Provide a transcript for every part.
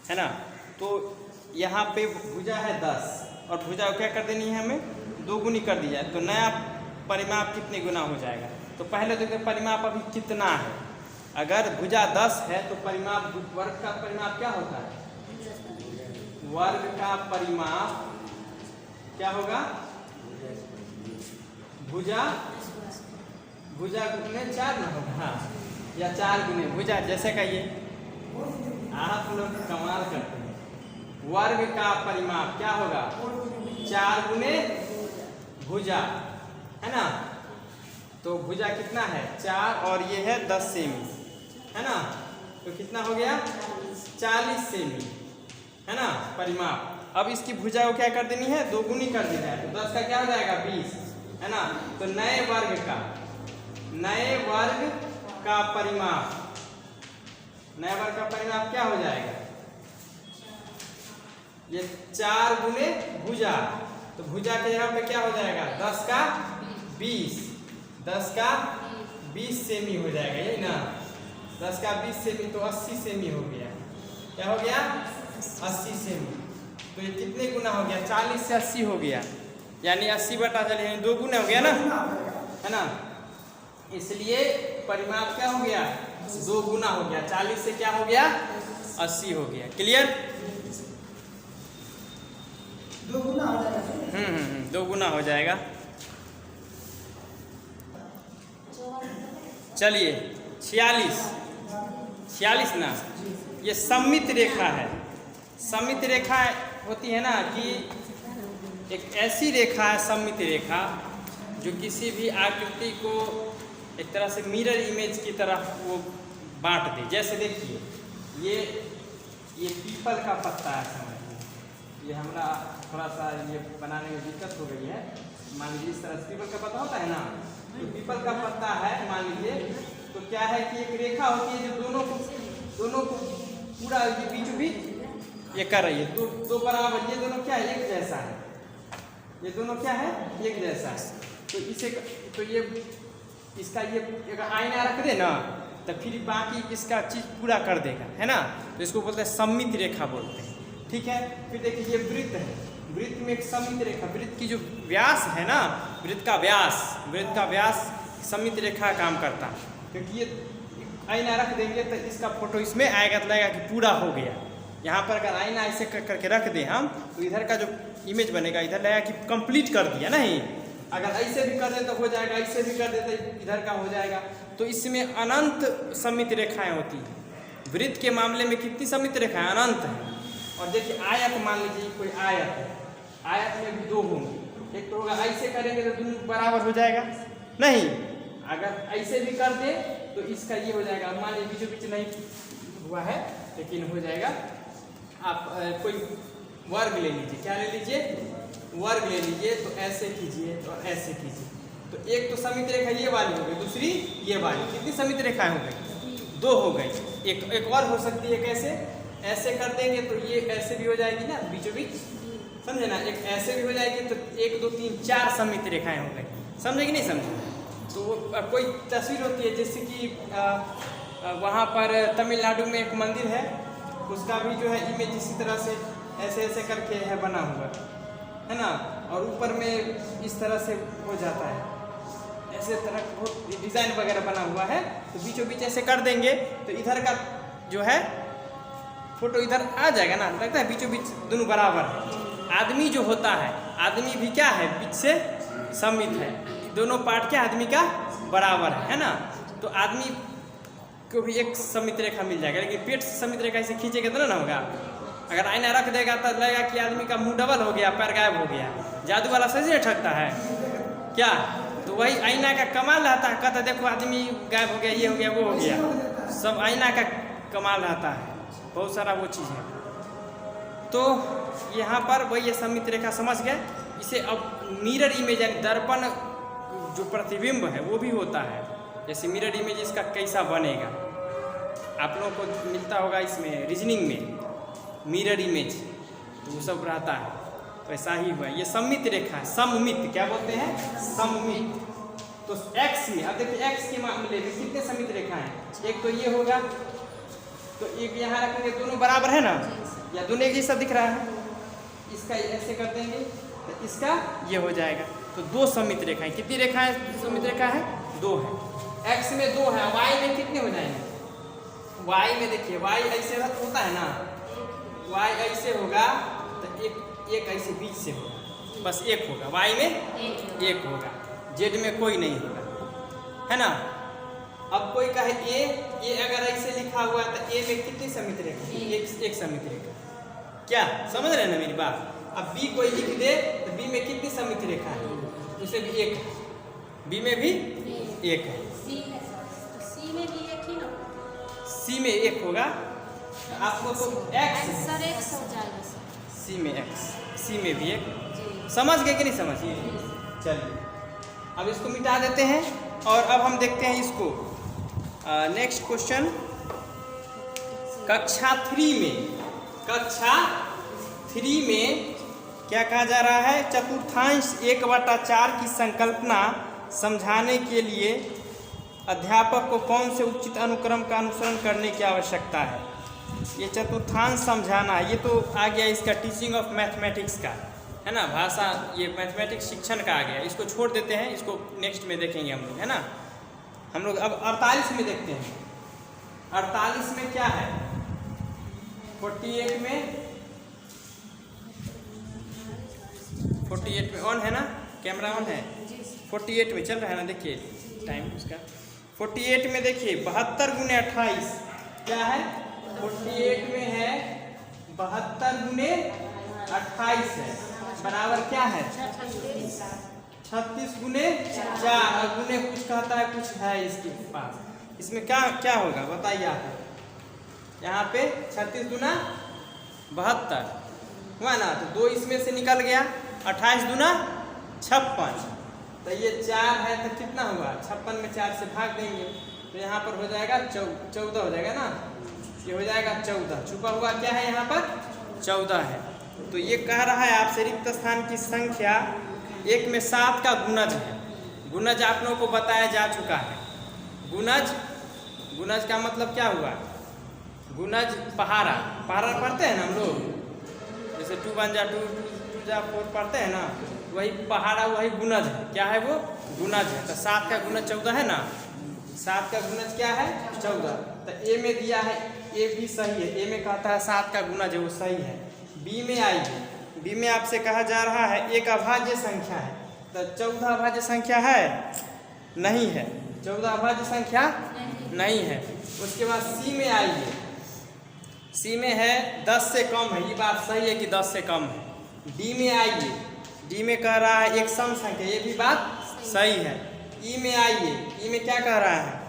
है ना। तो यहाँ पे भुजा है 10 और भुजा को क्या कर देनी है, हमें 2 गुनी कर दी जाए तो नया परिमाप कितने गुना हो जाएगा। तो पहले देखते हैं परिमाप अभी कितना है। अगर भुजा 10 है तो परिमाप वर्ग का परिमाप क्या होता है, वर्ग का परिमाप क्या होगा, भुजा गुने 4 ना होगा, हाँ, या 4 गुने भुजा। जैसे का ये आप लोग कमाल करते हैं, वर्ग का परिमाप क्या होगा 4 गुने भुजा, है ना। तो भुजा कितना है 4 और ये है 10 सेमी, है ना। तो कितना हो गया 40 सेमी, है ना परिमाप। अब इसकी भुजा को क्या कर देनी है, 2 गुनी कर देना है। तो 10 का क्या हो जाएगा 20, है ना। तो नए वर्ग का परिमाप, नए वर्ग का परिमाप क्या हो जाएगा, ये 4 गुने भुजा। तो भुजा के जगह पे क्या हो जाएगा 10 का 20 सेमी हो जाएगा, यही ना। 10 का 20 सेमी तो 80 सेमी हो गया। क्या हो गया 80 सेमी। तो ये कितने गुना हो गया, 40 से 80 हो गया, यानी 80 बटा चलिए 2 गुना हो गया ना, है ना। इसलिए परिमाप क्या हो गया 2 गुना हो गया, 40 से क्या हो गया 80 हो गया। क्लियर, 2 गुना हो जाएगा। 2 गुना हो जाएगा। चलिए 46 ना, ये सममित रेखा है। सममित रेखा होती है ना कि एक ऐसी रेखा है सममित रेखा जो किसी भी आकृति को एक तरह से मिरर इमेज की तरह वो बांट दे। जैसे देखिए ये पीपल का पत्ता है, समझिए ये हमारा थोड़ा सा ये बनाने में दिक्कत हो गई है। मान लीजिए इस तरह से पीपल का पत्ता होता है ना, तो पीपल का पत्ता है मान लीजिए, तो क्या है कि एक रेखा होती है जो दोनों को पूरा ये बीचों बीच ये कर रही है। दो बराबर, ये दोनों क्या है एक जैसा है, ये दोनों क्या है एक जैसा है। तो इसे तो ये इसका ये अगर आईना रख दे ना तो फिर बाकी इसका चीज पूरा कर देगा, है ना। तो इसको बोलते हैं सममित रेखा बोलते हैं, ठीक है। फिर देखिए ये वृत्त है, वृत्त में एक सममित रेखा, वृत्त की जो व्यास है ना, वृत्त का व्यास सममित रेखा काम करता है। क्योंकि ये आईना रख देंगे तो इसका फोटो इसमें आएगा तो लगेगा कि पूरा हो गया। यहाँ पर अगर आईना ऐसे करके रख दें हम तो इधर का जो इमेज बनेगा इधर लगेगा कि कंप्लीट कर दिया नहीं। अगर ऐसे भी कर दे तो हो जाएगा, ऐसे भी कर दे तो इधर का हो जाएगा। तो इसमें अनंत सममित रेखाएं होती हैं। वृत्त के मामले में कितनी सममित रेखाएं अनंत है। और देखिए आयत, मान लीजिए कोई आयत है, आयत में भी 2 होंगे। एक तो होगा ऐसे करेंगे तो दोनों बराबर हो जाएगा नहीं, अगर ऐसे भी कर दे तो इसका ये हो जाएगा। मान लीजिए बीचों बीच नहीं हुआ है लेकिन हो जाएगा। आप कोई वर्ग ले लीजिए, क्या ले लीजिए वर्ग ले लीजिए, तो ऐसे कीजिए और ऐसे कीजिए। तो एक तो सममित रेखा ये वाली हो गई, दूसरी ये वाली। कितनी सममित रेखाएं हो गई 2 हो गई। एक और हो सकती है कैसे, ऐसे कर देंगे तो ये ऐसे भी हो जाएगी ना बीचों बीच, समझे ना। एक ऐसे भी हो जाएगी तो 1 2 3 4 सममित रेखाएं हो गई, समझे कि नहीं समझे। तो कोई तस्वीर होती है जैसे कि वहाँ पर तमिलनाडु में एक मंदिर है, उसका भी जो है इमेज इसी तरह से ऐसे करके है बना हुआ, है ना। और ऊपर में इस तरह से हो जाता है, ऐसे तरह बहुत डिज़ाइन वगैरह बना हुआ है। तो बीचों बीच ऐसे कर देंगे तो इधर का जो है फोटो इधर आ जाएगा ना, लगता है बीचों बीच दोनों बराबर है। आदमी जो होता है, आदमी भी क्या है बीच से सममित है, दोनों पार्ट क्या आदमी का बराबर है ना। तो आदमी को भी एक सममित रेखा मिल जाएगा, लेकिन पेट से सममित रेखा ऐसे खींचेगा तो ना होगा। अगर आईना रख देगा तो लगेगा कि आदमी का मुंह डबल हो गया, पैर गायब हो गया। जादू वाला सही से ठगता है क्या। तो वही आईना का कमाल रहता है, कहता देखो आदमी गायब हो गया, ये हो गया, वो हो गया। सब आईना का कमाल रहता है, बहुत सारा वो चीज़ है। तो यहाँ पर वही ये सममित रेखा समझ गए। इसे अब मिरर इमेज यानी दर्पण जो प्रतिबिंब है वो भी होता है। जैसे मिरर इमेज इसका कैसा बनेगा आप लोगों को मिलता होगा इसमें रीजनिंग में, मिरर इमेज तो वो सब रहता है। तो ऐसा ही हुआ, ये सममित रेखा है। सममित क्या बोलते हैं, सममित। तो x में अब देखिए x के मामले में कितने सममित रेखा हैं। एक तो ये होगा, तो एक यहाँ रखेंगे, दोनों बराबर है ना, या दोनों एक जैसा दिख रहा है, इसका ऐसे कर देंगे तो इसका ये हो जाएगा। तो दो सममित रेखाएं, कितनी रेखाएं सममित रेखा है? दो है। एक्स में दो है, वाई में कितने हो जाएंगे? वाई में देखिए, वाई ऐसे होता है ना, वाई ऐसे होगा तो एक ऐसे बीच से होगा, बस एक होगा, वाई में एक होगा, जेड में कोई नहीं होगा, है ना। अब कोई कहे ए अगर ऐसे लिखा हुआ है तो ए में कितनी सममित रेखा? एक सममित रेखा। क्या समझ रहे हैं ना मेरी बात? अब बी कोई लिख दे तो बी में कितनी सममित रेखा है? उसे भी एक है, बी में भी एक है, सी में भी एक ही ना, सी में एक होगा। आपको तो एक्स सर एक्स हो जाएगा सर, सी में एक्स, सी में भी एक। जी समझ गए कि नहीं समझ? चलिए अब इसको मिटा देते हैं और अब हम देखते हैं इसको। नेक्स्ट क्वेश्चन, कक्षा 3 में क्या कहा जा रहा है? चतुर्थांश 1/4 की संकल्पना समझाने के लिए अध्यापक को कौन से उचित अनुक्रम का अनुसरण करने की आवश्यकता है? ये चतुर्थांश समझाना, ये तो आ गया इसका टीचिंग ऑफ मैथमेटिक्स का, है ना, भाषा, ये मैथमेटिक्स शिक्षण का आ गया। इसको छोड़ देते हैं, इसको नेक्स्ट में देखेंगे हम लोग, है ना। हम लोग अब 48 में देखते हैं। 48 में क्या है? 48 में ऑन है ना, कैमरा ऑन है? 48 में चल रहा है ना, देखिए टाइम उसका। 48 में देखिए 72 गुने 28 क्या है? 48 में है 72 गुने 28 है, बराबर क्या है? 36 गुने 4, और गुने कुछ कहता है, कुछ है इसके पास। इसमें क्या क्या होगा बताइए आप? यहाँ पे 36 गुना 72 हुआ ना, तो 2 इसमें से निकल गया, 28 गुना 56, तो ये 4 है तो कितना हुआ? 56 में 4 से भाग देंगे तो यहाँ पर हो जाएगा 14 हो जाएगा ना, ये हो जाएगा 14। छुपा हुआ क्या है यहाँ पर? 14 है। तो ये कह रहा है आपसे रिक्त स्थान की संख्या 1 में 7 का गुणज है। गुणज आप लोगों को बताया जा चुका है। गुणज का मतलब क्या हुआ? गुणज पहाड़ा पढ़ते हैं ना हम लोग, जैसे 2 1 जा 2 2 जा 4 पढ़ते हैं ना, वही पहाड़ा वही गुणज है। क्या है वो? गुणज है। तो 7 का गुणज 14 है ना, 7 का गुणज क्या है? 14। तो ए में दिया है, ए भी सही है, ए में कहता है 7 का गुणज है, वो सही है। बी में आइए, बी में आपसे कहा जा रहा है एक अभाज्य संख्या है, तो 14 अभाज्य संख्या है? नहीं है, 14 अभाज्य संख्या नहीं है। उसके बाद सी में आइए, सी में है 10 से कम है, ये बात सही है कि 10 से कम है। डी में आइए, डी में कह रहा है एक सम संख्या, ये भी बात सही है। ई में आइए, ई में क्या कह रहा है?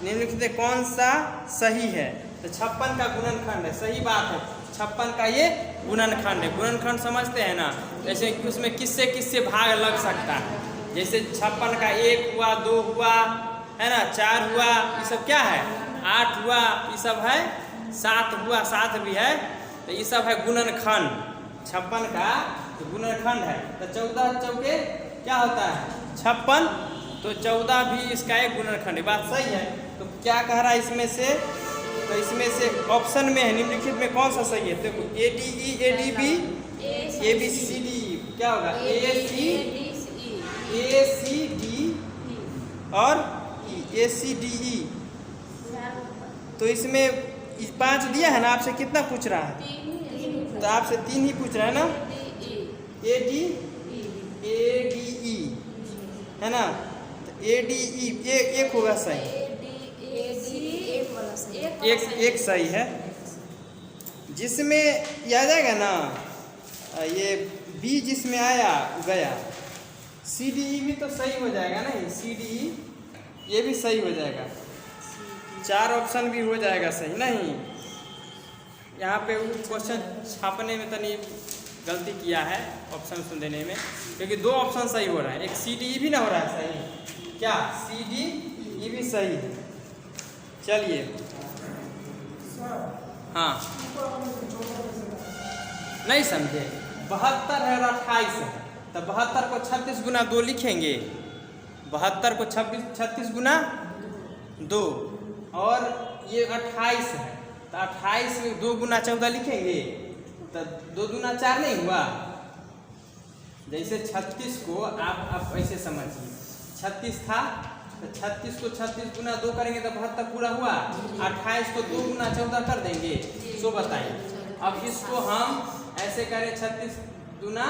निम्नलिखित कौन सा सही है? तो 56 का गुणनखंड है, सही बात है, 56 का ये गुणनखंड है। गुणनखंड समझते हैं ना, जैसे उसमें किससे किससे भाग लग सकता है, जैसे 56 का 1 हुआ, 2 हुआ, है ना, 4 हुआ, ये सब क्या है? 8 हुआ, ये सब है, 7 हुआ, 7 भी है, तो ये सब है गुणनखंड। 56 का तो गुणनखंड है। तो 14 चौके क्या होता है? 56, तो 14 भी इसका एक गुणनखंड है, बात सही है। तो क्या कह रहा है इसमें से? तो इसमें से ऑप्शन में है निम्नलिखित में कौन सा सही है? देखो ADE ADB ABCD क्या होगा? ACD और ACDE। तो इसमें 5 दिया है ना, आपसे कितना पूछ रहा है? तो आपसे 3 ही पूछ रहा है ना, ADE है ना, तो ADE एक होगा सही, एक सही है। जिसमें यह आ जाएगा ना, ये बी जिसमें आया गया, CDE भी तो सही हो जाएगा ना, ये CDE ये भी सही हो जाएगा, 4 ऑप्शन भी हो जाएगा सही। नहीं, यहाँ पे क्वेश्चन छापने में तनी गलती किया है ऑप्शन देने में, क्योंकि 2 ऑप्शन सही हो रहा है, एक CDE भी ना हो रहा है सही, क्या CDE भी सही है। चलिए हाँ, नहीं समझे? 72 है और 28 है, तो 72 को 36 गुना 2 लिखेंगे, 72 को 36 गुना 2, और ये 28 है, तो 28 में 2 गुना 14 लिखेंगे, तो 2 दूना 4 नहीं हुआ। जैसे 36 को आप ऐसे समझिए, 36 था तो 36 को 36 गुना 2 करेंगे तो 72 पूरा हुआ। 28 को 2 गुना 14 कर देंगे। सो बताइए, अब इसको हम ऐसे करें 36 दूना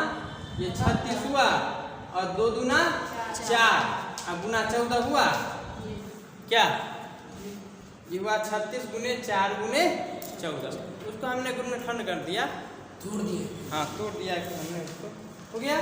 ये 36 हुआ और 2 दूना 4 अब गुना 14 हुआ। क्या ये हुआ 36 गुने 4 गुने 14। उसको हमने गुणनखंड कर दिया, तोड़ दिए। हाँ तोड़ दिया हमने उसको, हो गया।